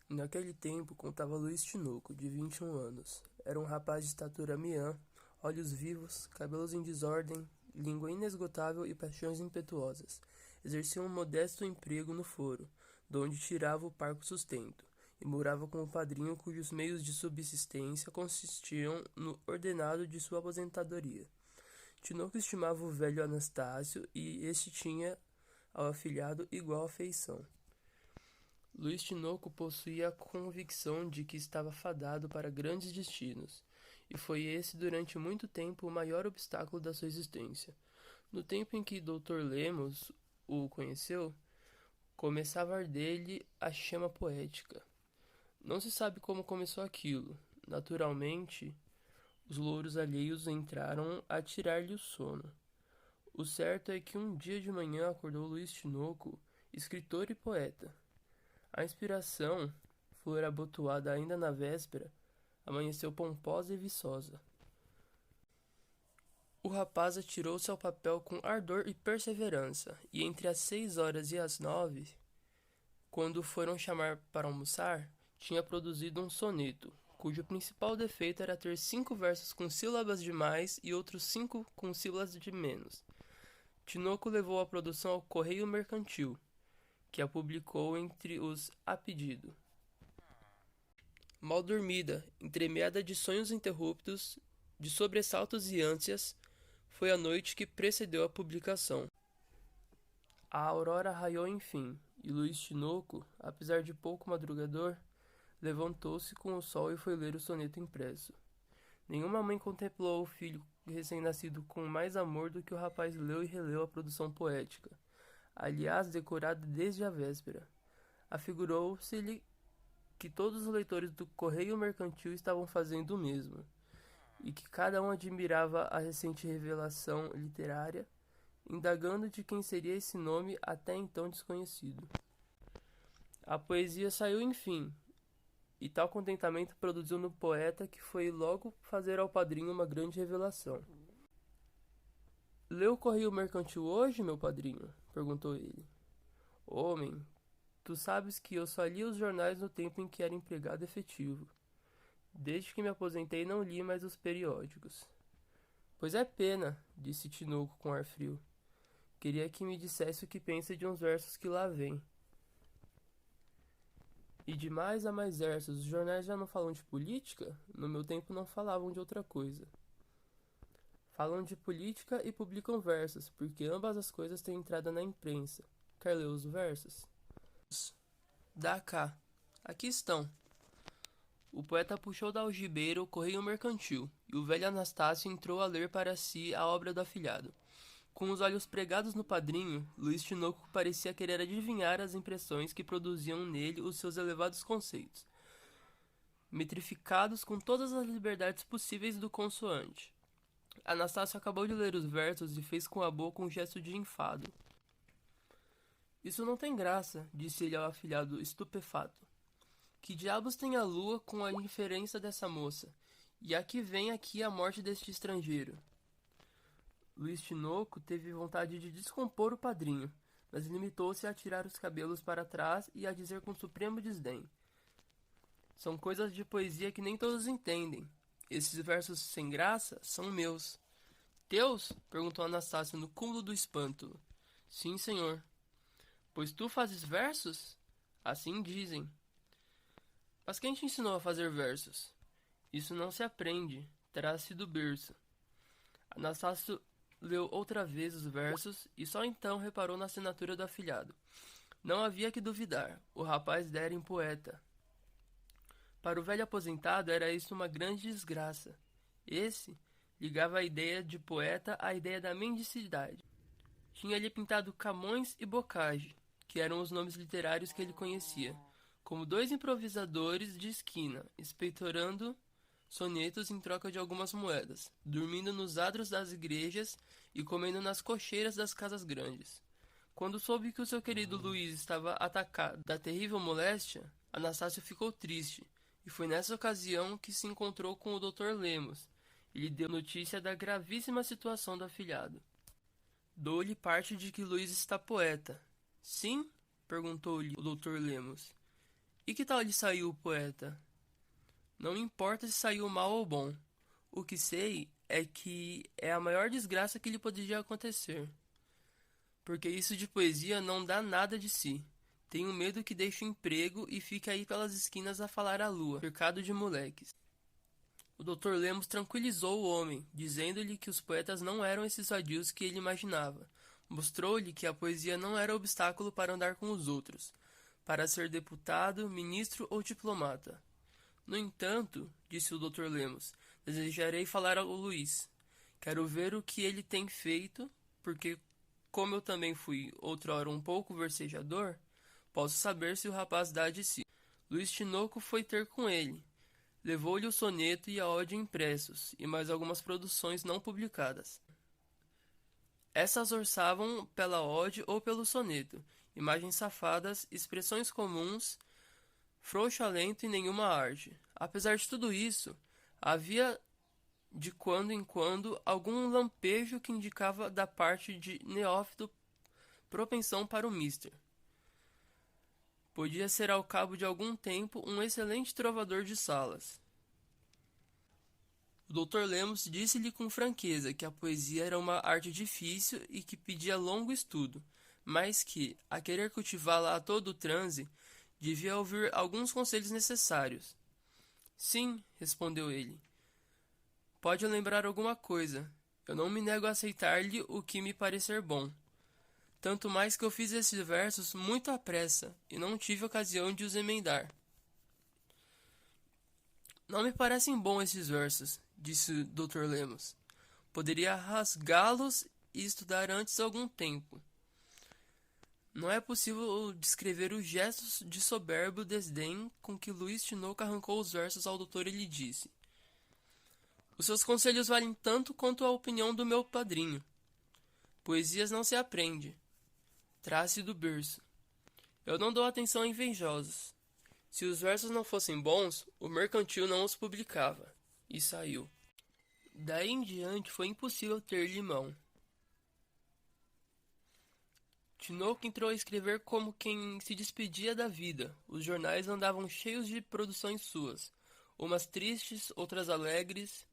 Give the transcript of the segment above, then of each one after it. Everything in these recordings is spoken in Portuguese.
Naquele tempo, contava Luís Tinoco, de 21 anos. Era um rapaz de estatura miã, olhos vivos, cabelos em desordem, língua inesgotável e paixões impetuosas. Exercia um modesto emprego no foro, donde tirava o parco sustento, e morava com o padrinho cujos meios de subsistência consistiam no ordenado de sua aposentadoria. Tinoco estimava o velho Anastácio e este tinha ao afilhado igual afeição. Luís Tinoco possuía a convicção de que estava fadado para grandes destinos, e foi esse durante muito tempo o maior obstáculo da sua existência. No tempo em que Dr. Lemos o conheceu, começava a arder-lhe a chama poética. Não se sabe como começou aquilo. Naturalmente, os louros alheios entraram a tirar-lhe o sono. O certo é que um dia de manhã acordou Luís Tinoco, escritor e poeta. A inspiração, flor abotoada ainda na véspera, amanheceu pomposa e viçosa. O rapaz atirou-se ao papel com ardor e perseverança, e entre as 6 horas e as 9, quando foram chamar para almoçar, tinha produzido um soneto, cujo principal defeito era ter 5 versos com sílabas de mais e outros 5 com sílabas de menos. Tinoco levou a produção ao Correio Mercantil, que a publicou entre os a pedido. Mal dormida, entremeada de sonhos interruptos, de sobressaltos e ânsias, foi a noite que precedeu a publicação. A aurora raiou enfim, e Luís Tinoco, apesar de pouco madrugador, levantou-se com o sol e foi ler o soneto impresso. Nenhuma mãe contemplou o filho recém-nascido com mais amor do que o rapaz leu e releu a produção poética, aliás decorada desde a véspera. Afigurou-se-lhe que todos os leitores do Correio Mercantil estavam fazendo o mesmo, e que cada um admirava a recente revelação literária, indagando de quem seria esse nome até então desconhecido. A poesia saiu enfim, e tal contentamento produziu no poeta que foi logo fazer ao padrinho uma grande revelação. Leu o Correio Mercantil hoje, meu padrinho? Perguntou ele. Homem, tu sabes que eu só lia os jornais no tempo em que era empregado efetivo. Desde que me aposentei não li mais os periódicos. Pois é pena, disse Tinoco com ar frio. Queria que me dissesse o que pensa de uns versos que lá vêm. E de mais a mais versos, os jornais já não falam de política? No meu tempo não falavam de outra coisa. Falam de política e publicam versos, porque ambas as coisas têm entrada na imprensa. Quer ler os versos? Dá cá. Aqui estão. O poeta puxou da algibeira o Correio Mercantil, e o velho Anastácio entrou a ler para si a obra do afilhado. Com os olhos pregados no padrinho, Luís Tinoco parecia querer adivinhar as impressões que produziam nele os seus elevados conceitos, metrificados com todas as liberdades possíveis do consoante. Anastácio acabou de ler os versos e fez com a boca um gesto de enfado. Isso não tem graça, disse ele ao afilhado estupefato. Que diabos tem a lua com a indiferença dessa moça? E a que vem aqui a morte deste estrangeiro? Luís Tinoco teve vontade de descompor o padrinho, mas limitou-se a tirar os cabelos para trás e a dizer com supremo desdém. São coisas de poesia que nem todos entendem. Esses versos sem graça são meus. Teus? Perguntou Anastácio no cúmulo do espanto. Sim, senhor. Pois tu fazes versos? Assim dizem. Mas quem te ensinou a fazer versos? Isso não se aprende, terá-se do berço. Anastácio leu outra vez os versos e só então reparou na assinatura do afilhado. Não havia que duvidar, o rapaz dera em poeta. Para o velho aposentado era isso uma grande desgraça. Esse ligava a ideia de poeta à ideia da mendicidade. Tinha-lhe pintado Camões e Bocage, que eram os nomes literários que ele conhecia, como dois improvisadores de esquina, expeitorando sonetos em troca de algumas moedas, dormindo nos adros das igrejas e comendo nas cocheiras das casas grandes. Quando soube que o seu querido Luís estava atacado da terrível moléstia, Anastácio ficou triste, e foi nessa ocasião que se encontrou com o Dr. Lemos, e lhe deu notícia da gravíssima situação do afilhado. Dou-lhe parte de que Luís está poeta. Sim? Perguntou-lhe o Dr. Lemos. E que tal lhe saiu o poeta? Não importa se saiu mal ou bom. O que sei é que é a maior desgraça que lhe poderia acontecer. Porque isso de poesia não dá nada de si. Tenho medo que deixe o emprego e fique aí pelas esquinas a falar à lua, cercado de moleques. O Dr. Lemos tranquilizou o homem, dizendo-lhe que os poetas não eram esses vadios que ele imaginava. Mostrou-lhe que a poesia não era obstáculo para andar com os outros, para ser deputado, ministro ou diplomata. No entanto, disse o Dr. Lemos, desejarei falar ao Luís. Quero ver o que ele tem feito, porque, como eu também fui outrora um pouco versejador, posso saber se o rapaz dá de si. Luís Tinoco foi ter com ele. Levou-lhe o soneto e a ode impressos, e mais algumas produções não publicadas. Essas orçavam pela ode ou pelo soneto, imagens safadas, expressões comuns, frouxo alento e nenhuma arte. Apesar de tudo isso, havia de quando em quando algum lampejo que indicava da parte de neófito propensão para o mister. Podia ser ao cabo de algum tempo um excelente trovador de salas. O Dr. Lemos disse-lhe com franqueza que a poesia era uma arte difícil e que pedia longo estudo, mas que, a querer cultivá-la a todo o transe, devia ouvir alguns conselhos necessários. Sim, respondeu ele. Pode lembrar alguma coisa. Eu não me nego a aceitar-lhe o que me parecer bom. Tanto mais que eu fiz esses versos muito à pressa e não tive ocasião de os emendar. Não me parecem bons esses versos, disse o Dr. Lemos. Poderia rasgá-los e estudar antes algum tempo. Não é possível descrever os gestos de soberbo desdém com que Luís Tinoco arrancou os versos ao doutor e lhe disse: os seus conselhos valem tanto quanto a opinião do meu padrinho. Poesias não se aprende. Trace do berço. Eu não dou atenção a invejosos. Se os versos não fossem bons, o mercantil não os publicava. E saiu. Daí em diante foi impossível ter-lhe mão. Tinoco entrou a escrever como quem se despedia da vida. Os jornais andavam cheios de produções suas, umas tristes, outras alegres,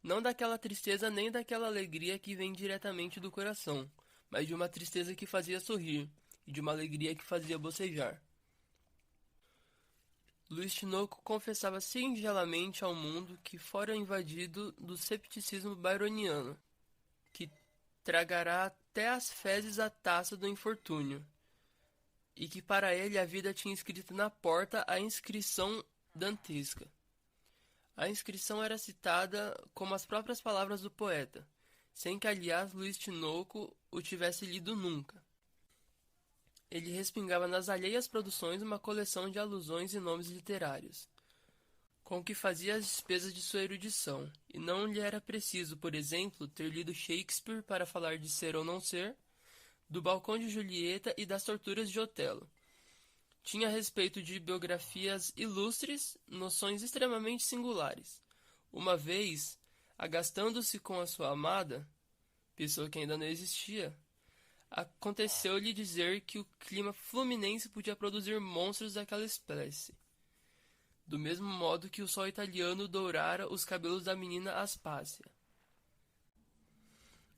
não daquela tristeza nem daquela alegria que vem diretamente do coração, mas de uma tristeza que fazia sorrir, e de uma alegria que fazia bocejar. Luís Tinoco confessava singelamente ao mundo que fora invadido do cepticismo byroniano, que tragará até as fezes a taça do infortúnio, e que para ele a vida tinha escrito na porta a inscrição dantesca. A inscrição era citada como as próprias palavras do poeta, sem que, aliás, Luís Tinoco o tivesse lido nunca. Ele respingava nas alheias produções uma coleção de alusões e nomes literários, com que fazia as despesas de sua erudição, e não lhe era preciso, por exemplo, ter lido Shakespeare para falar de Ser ou Não Ser, do Balcão de Julieta e das Torturas de Otelo. Tinha a respeito de biografias ilustres noções extremamente singulares. Uma vez, agastando-se com a sua amada, pessoa que ainda não existia, aconteceu-lhe dizer que o clima fluminense podia produzir monstros daquela espécie, do mesmo modo que o sol italiano dourara os cabelos da menina Aspásia.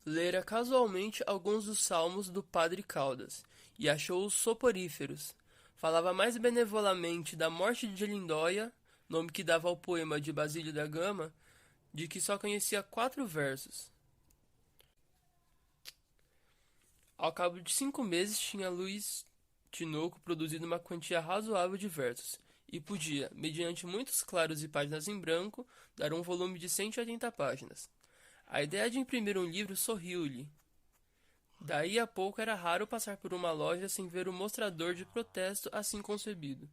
Lera casualmente alguns dos salmos do padre Caldas, e achou-os soporíferos. Falava mais benevolamente da morte de Lindóia, nome que dava ao poema de Basílio da Gama, de que só conhecia 4 versos. Ao cabo de 5 meses tinha Luís Tinoco produzido uma quantia razoável de versos, e podia, mediante muitos claros e páginas em branco, dar um volume de 180 páginas. A ideia de imprimir um livro sorriu-lhe. Daí a pouco era raro passar por uma loja sem ver o mostrador de protesto assim concebido.